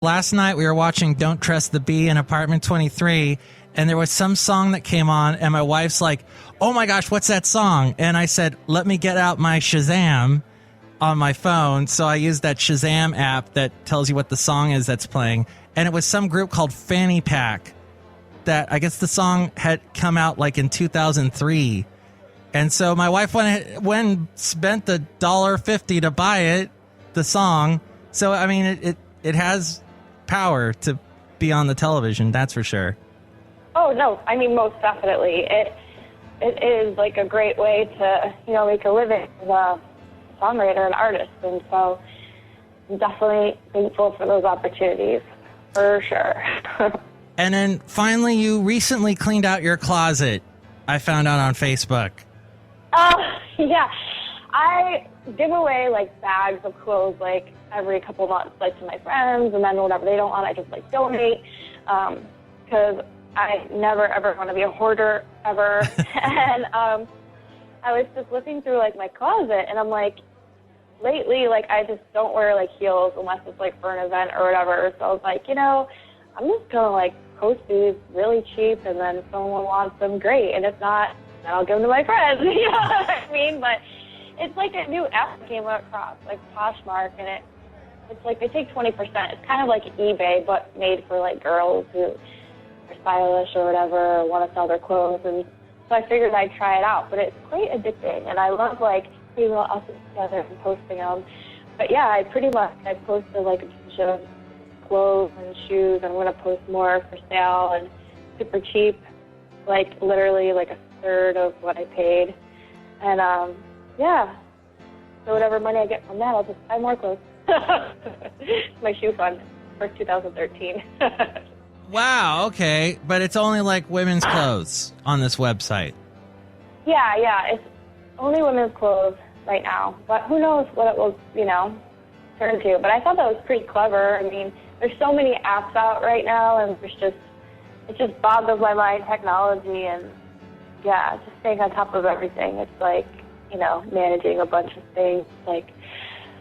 Last night we were watching Don't Trust the Bee in Apartment 23, and there was some song that came on, and my wife's like, oh my gosh, what's that song? And I said, let me get out my Shazam on my phone. So I used that Shazam app that tells you what the song is that's playing. And it was some group called Fanny Pack that I guess the song had come out like in 2003. And so my wife went and spent the $1.50 to buy it, the song. So, I mean, it has power to be on the television, that's for sure. Oh, no, I mean, most definitely. It is like a great way to, make a living as a songwriter and artist. And so I'm definitely thankful for those opportunities, for sure. And then finally, you recently cleaned out your closet, I found out on Facebook. Yeah. I give away, bags of clothes, every couple months, to my friends, and then whenever they don't want, I just, donate, because I never, ever want to be a hoarder, ever. And I was just looking through, my closet, and I'm lately, I just don't wear, heels unless it's, for an event or whatever. So I was like, I'm just going to, post these really cheap, and then if someone wants them, great. And if not, then I'll give them to my friends, you know what I mean? But it's a new app that came across, Poshmark, and it's they take 20%. It's kind of like eBay, but made for, girls who are stylish or whatever, or want to sell their clothes. And so I figured I'd try it out. But it's quite addicting, and I love, putting all outfits together and posting them. But, yeah, I posted, a bunch of clothes and shoes. I'm going to post more for sale and super cheap, literally, a third of what I paid. And, yeah. So whatever money I get from that, I'll just buy more clothes. My shoe fund for 2013. Wow, okay. But it's only women's clothes on this website. Yeah. It's only women's clothes right now. But who knows what it will, turn to. But I thought that was pretty clever. I mean, there's so many apps out right now, and it just boggles my mind, technology, and, yeah, just staying on top of everything. It's managing a bunch of things,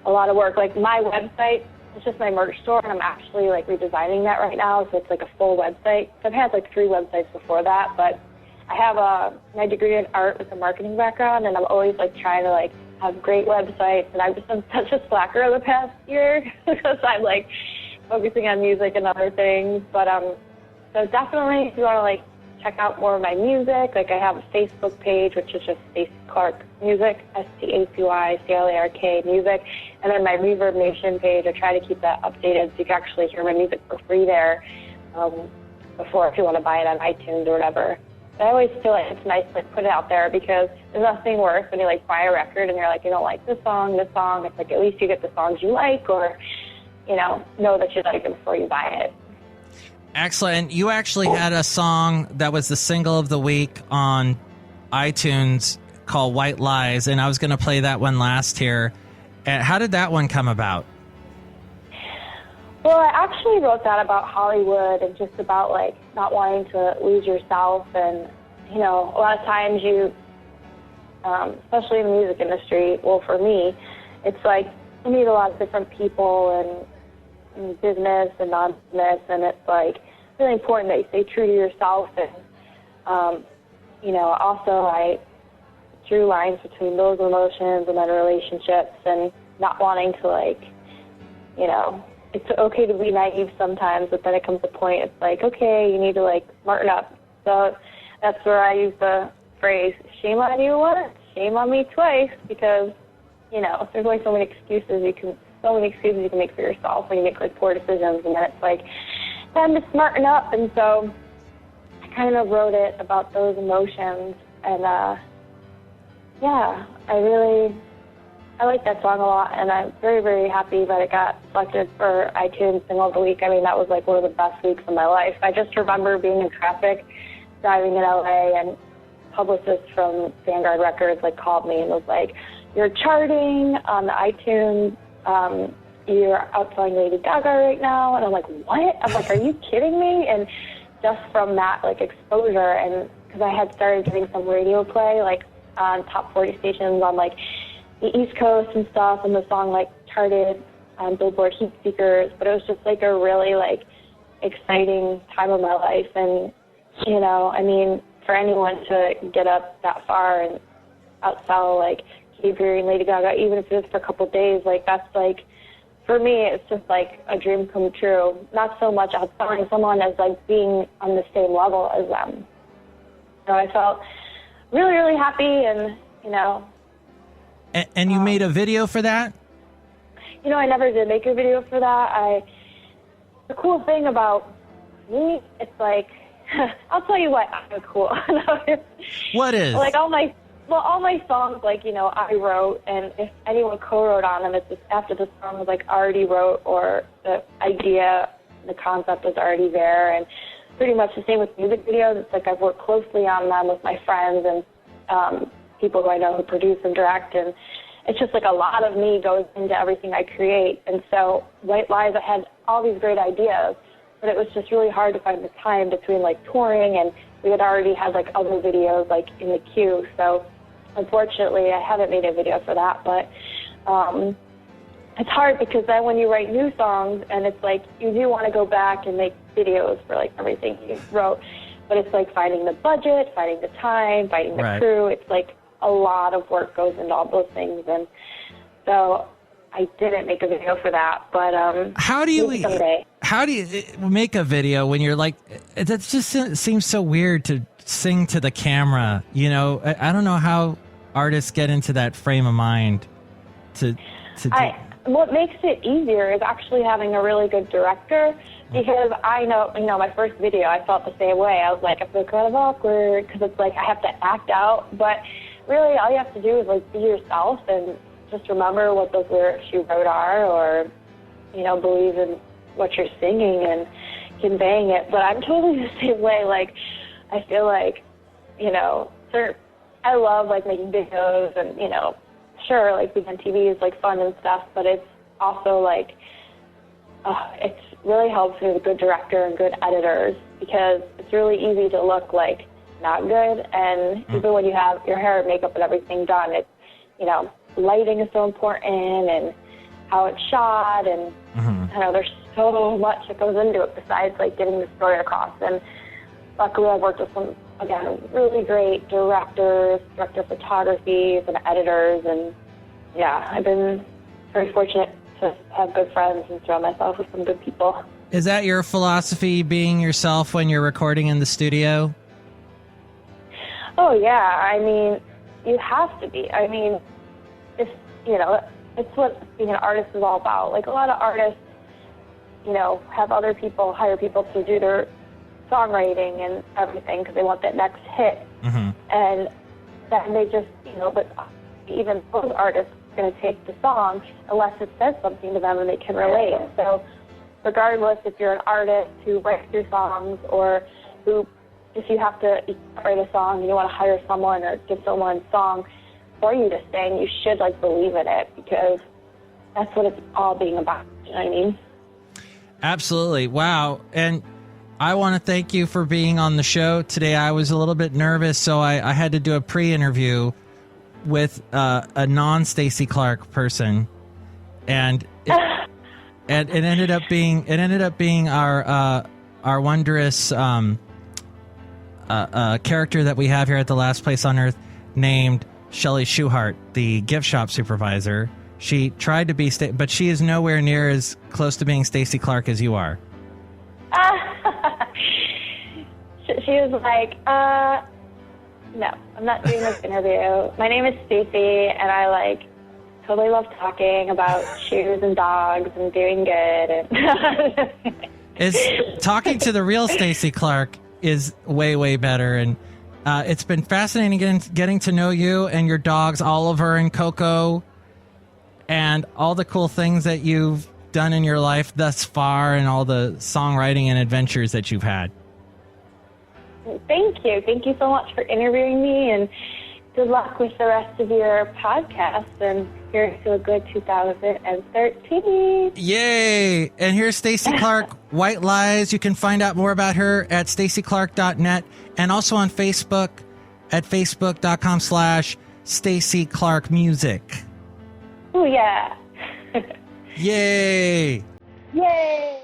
a lot of work. My website, it's just my merch store, and I'm actually, redesigning that right now, so it's, a full website. So I've had, 3 websites before that, but I have my degree in art with a marketing background, and I'm always, trying to, have great websites, and I've just been such a slacker the past year because I'm, focusing on music and other things. But, so definitely, if you want to, check out more of my music. I have a Facebook page, which is just Stacy Clark Music, STACYCLARK Music. And then my Reverb Nation page, I try to keep that updated so you can actually hear my music for free there before if you want to buy it on iTunes or whatever. But I always feel it's nice to put it out there because there's nothing worse when you buy a record and you're you don't like this song. It's at least you get the songs you like or, know that you like it before you buy it. Excellent. You actually had a song that was the single of the week on iTunes called White Lies, and I was going to play that one last here. How did that one come about? Well, I actually wrote that about Hollywood and just about, not wanting to lose yourself. And, a lot of times you, especially in the music industry, well, for me, it's you meet a lot of different people and business and non-business, and it's really important that you stay true to yourself. And also I drew lines between those emotions and then relationships, and not wanting to it's okay to be naive sometimes, but then it comes a point it's okay, you need to smarten up. So that's where I use the phrase, shame on you once, shame on me twice, because there's only so many excuses you can make for yourself when you make poor decisions, and then it's time to smarten up. And so I kind of wrote it about those emotions, and I like that song a lot, and I'm very, very happy that it got selected for iTunes Single of the Week. I mean, that was one of the best weeks of my life. I just remember being in traffic, driving in LA, and publicists from Vanguard Records called me and was you're charting on the iTunes, you're outselling Lady Gaga right now. And I'm what? I'm are you kidding me? And just from that, exposure, and because I had started doing some radio play, on top 40 stations on, the East Coast and stuff, and the song, charted on Billboard Heat Seekers, but it was just like a really like exciting time of my life. And, you know, I mean, for anyone to get up that far and outsell like Katy Perry and Lady Gaga, even if it was for a couple of days, like that's like, for me, it's just like a dream come true. Not so much outselling someone as like being on the same level as them. So I felt really, really happy, and, you know. And you made a video for that? You know, I never did make a video for that. The cool thing about me, it's like, I'll tell you what, I'm cool. What is? Like all my songs, like, you know, I wrote, and if anyone co-wrote on them, it's just after the song was like already wrote, or the idea, the concept was already there. And pretty much the same with music videos. It's like I've worked closely on them with my friends and people who I know who produce and direct, and it's just like a lot of me goes into everything I create. And so White Lies, I had all these great ideas, but it was just really hard to find the time between like touring, and we had already had like other videos like in the queue. So unfortunately, I haven't made a video for that, but it's hard because then when you write new songs, and it's like you do want to go back and make videos for like everything you wrote, but it's like finding the budget, finding the time, finding the crew. It's like a lot of work goes into all those things, and so I didn't make a video for that. But how do you make a video when you're like, that just seems so weird to sing to the camera, you know? I don't know how artists get into that frame of mind to do. What makes it easier is actually having a really good director, because I know, you know, my first video, I felt the same way. I was like, I feel kind of awkward because it's like I have to act out, but really all you have to do is like be yourself and just remember what those lyrics you wrote are, or, you know, believe in what you're singing and conveying it. But I'm totally the same way. Like, I feel like, you know, I love like making videos, and, you know, sure, like being on TV is like fun and stuff, but it's also like, it's really helps with a good director and good editors, because it's really easy to look like not good. And even when you have your hair and makeup and everything done, it's, you know, lighting is so important, and how it's shot, and I know there's so much that goes into it besides like getting the story across. And luckily I've worked with some, again, really great director photography, and editors, and yeah, I've been very fortunate to have good friends and surround myself with some good people. Is that your philosophy, being yourself when you're recording in the studio? Oh yeah, I mean, you have to be. I mean, it's, you know, it's what being an artist is all about. Like, a lot of artists, you know, have other people, hire people to do their songwriting and everything because they want that next hit. And then they just, you know, but even those artists are going to take the song unless it says something to them and they can relate. So regardless if you're an artist who writes your songs, or who, if you have to write a song and you want to hire someone or give someone a song for you to sing, you should like believe in it, because that's what it's all being about. You know what I mean? Absolutely. Wow. And I want to thank you for being on the show today. I was a little bit nervous, so I had to do a pre-interview with a non-Stacy Clark person, and it ended up being our wondrous character that we have here at the Last Place on Earth, named Chely Shoehart, the gift shop supervisor. She tried to be, but she is nowhere near as close to being Stacy Clark as you are. She was like, no, I'm not doing this interview. My name is Stacy, and I like totally love talking about shoes and dogs and doing good. And It's talking to the real Stacy Clark is way, way better. And it's been fascinating getting to know you and your dogs, Oliver and Coco, and all the cool things that you've done in your life thus far, and all the songwriting and adventures that you've had. Thank you. Thank you so much for interviewing me, and good luck with the rest of your podcast, and here's to a good 2013. Yay! And here's Stacy Clark, White Lies. You can find out more about her at stacyclark.net, and also on Facebook at facebook.com/Stacy Clark Music. Oh, yeah. Yay! Yay!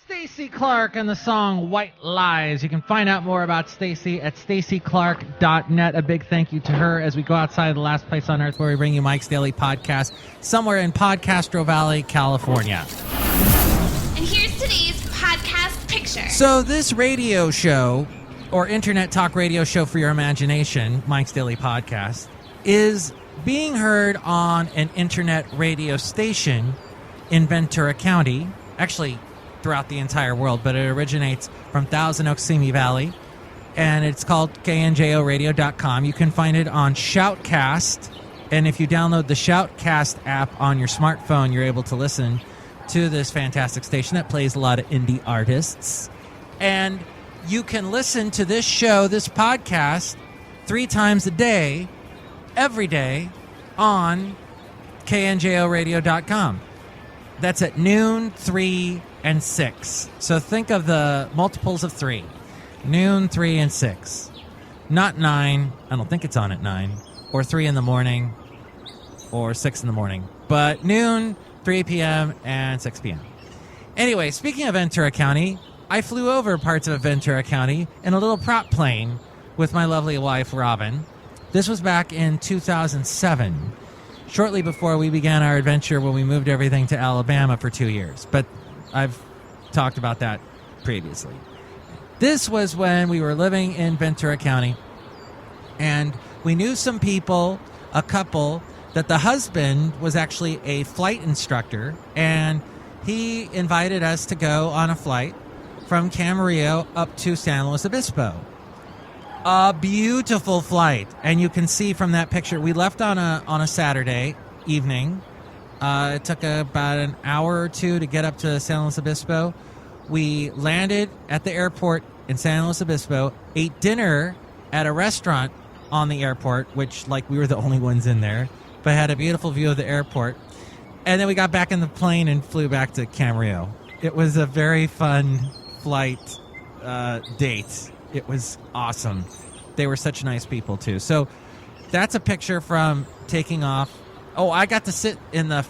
Stacy Clark and the song White Lies. You can find out more about Stacy at stacyclark.net. A big thank you to her as we go outside the last place on earth where we bring you Mike's Daily Podcast, somewhere in Podcastro Valley, California. And here's today's podcast picture. So this radio show, or internet talk radio show for your imagination, Mike's Daily Podcast, is being heard on an internet radio station in Ventura County. Actually, throughout the entire world, but it originates from Thousand Oaks, Simi Valley, and it's called knjoradio.com. You can find it on Shoutcast, and if you download the Shoutcast app on your smartphone, you're able to listen to this fantastic station that plays a lot of indie artists. And you can listen to this show, this podcast, 3 times a day, every day, on knjoradio.com. That's at noon, 3, and 6. So think of the multiples of 3. Noon, 3, and 6. Not 9. I don't think it's on at 9. Or 3 in the morning. Or 6 in the morning. But noon, 3 p.m., and 6 p.m. Anyway, speaking of Ventura County, I flew over parts of Ventura County in a little prop plane with my lovely wife, Robin. This was back in 2007. Shortly before we began our adventure when we moved everything to Alabama for 2 years. But I've talked about that previously. This was when we were living in Ventura County, and we knew some people, a couple, that the husband was actually a flight instructor, and he invited us to go on a flight from Camarillo up to San Luis Obispo. A beautiful flight, and you can see from that picture. We left on a Saturday evening. It took about an hour or 2 to get up to San Luis Obispo. We landed at the airport in San Luis Obispo, ate dinner at a restaurant on the airport, which, like, we were the only ones in there, but had a beautiful view of the airport. And then we got back in the plane and flew back to Camarillo. It was a very fun flight date. It was awesome. They were such nice people, too. So That's a picture from taking off. Oh, I got to sit in the